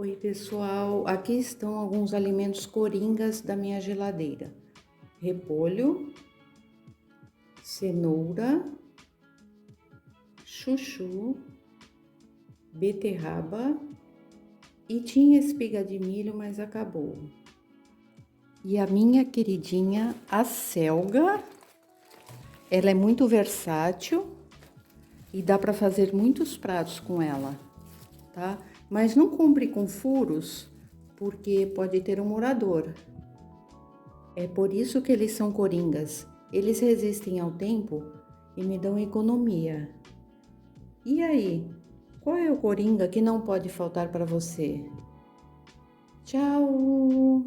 Oi, pessoal. Aqui estão alguns alimentos coringas da minha geladeira: repolho, cenoura, chuchu, beterraba e tinha espiga de milho, mas acabou. E a minha queridinha acelga, ela é muito versátil e dá para fazer muitos pratos com ela, tá? Mas não compre com furos, porque pode ter um morador. É por isso que eles são coringas. Eles resistem ao tempo e me dão economia. E aí, qual é o coringa que não pode faltar para você? Tchau!